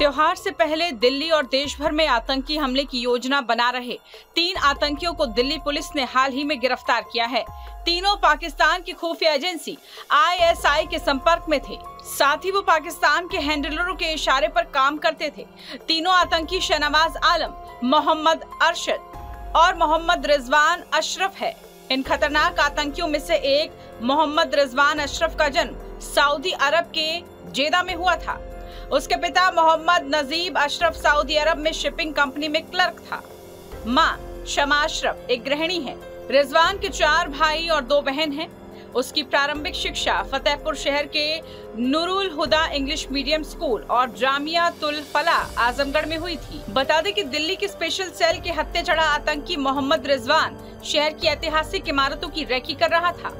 त्योहार से पहले दिल्ली और देश भर में आतंकी हमले की योजना बना रहे 3 आतंकियों को दिल्ली पुलिस ने हाल ही में गिरफ्तार किया है। तीनों पाकिस्तान की खुफिया एजेंसी ISI के संपर्क में थे। साथ ही वो पाकिस्तान के हैंडलरों के इशारे पर काम करते थे। तीनों आतंकी शहनवाज आलम, मोहम्मद अरशद और मोहम्मद रिजवान अशरफ है। इन खतरनाक आतंकियों में से एक मोहम्मद रिजवान अशरफ का जन्म सऊदी अरब के जेदा में हुआ था। उसके पिता मोहम्मद नजीब अशरफ सऊदी अरब में शिपिंग कंपनी में क्लर्क था। मां शमा अशरफ एक गृहिणी है। रिजवान के 4 भाई और 2 बहन हैं। उसकी प्रारंभिक शिक्षा फतेहपुर शहर के नूरुल हुदा इंग्लिश मीडियम स्कूल और जामियातुल फलाह आजमगढ़ में हुई थी। बता दें कि दिल्ली की स्पेशल सेल के हत्थे चढ़ा आतंकी मोहम्मद रिजवान शहर की ऐतिहासिक इमारतों की रेकी कर रहा था।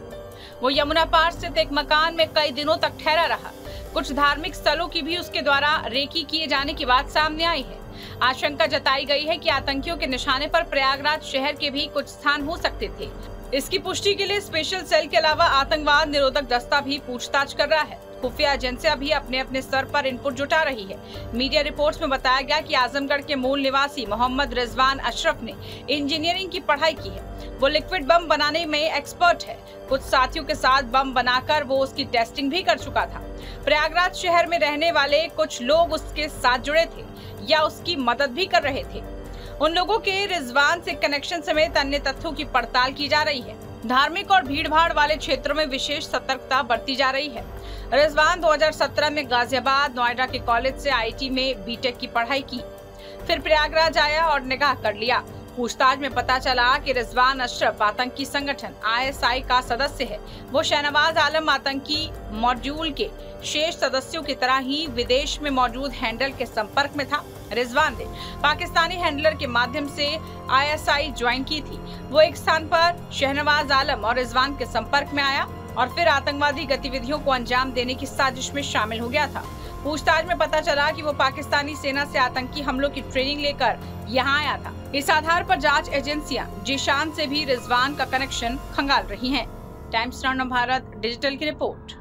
वो यमुना पार स्थित एक मकान में कई दिनों तक ठहरा रहा। कुछ धार्मिक स्थलों की भी उसके द्वारा रेकी किए जाने की बात सामने आई है। आशंका जताई गई है कि आतंकियों के निशाने पर प्रयागराज शहर के भी कुछ स्थान हो सकते थे। इसकी पुष्टि के लिए स्पेशल सेल के अलावा आतंकवाद निरोधक दस्ता भी पूछताछ कर रहा है। खुफिया एजेंसियां भी अपने अपने स्तर पर इनपुट जुटा रही है। मीडिया रिपोर्ट्स में बताया गया कि आजमगढ़ के मूल निवासी मोहम्मद रिजवान अशरफ ने इंजीनियरिंग की पढ़ाई की है। वो लिक्विड बम बनाने में एक्सपर्ट है। कुछ साथियों के साथ बम बनाकर वो उसकी टेस्टिंग भी कर चुका था। प्रयागराज शहर में रहने वाले कुछ लोग उसके साथ जुड़े थे या उसकी मदद भी कर रहे थे। उन लोगों के रिजवान से कनेक्शन समेत अन्य तथ्यों की पड़ताल की जा रही है। धार्मिक और भीड़भाड़ वाले क्षेत्रों में विशेष सतर्कता बरती जा रही है। रिजवान 2017 में गाजियाबाद, नोएडा के कॉलेज से IIT में बीटेक की पढ़ाई की, फिर प्रयागराज आया और निकाह कर लिया। पूछताछ में पता चला कि रिजवान अशरफ आतंकी संगठन ISI का सदस्य है। वो शहनवाज आलम आतंकी मॉड्यूल के शेष सदस्यों की तरह ही विदेश में मौजूद हैंडल के संपर्क में था। रिजवान ने पाकिस्तानी हैंडलर के माध्यम से ISI ज्वाइन की थी। वो एक स्थान पर शहनवाज आलम और रिजवान के संपर्क में आया और फिर आतंकवादी गतिविधियों को अंजाम देने की साजिश में शामिल हो गया था। पूछताछ में पता चला कि वो पाकिस्तानी सेना से आतंकी हमलों की ट्रेनिंग लेकर यहाँ आया था। इस आधार पर जांच एजेंसियां जीशान से भी रिजवान का कनेक्शन खंगाल रही हैं। टाइम्स नाउ भारत डिजिटल की रिपोर्ट।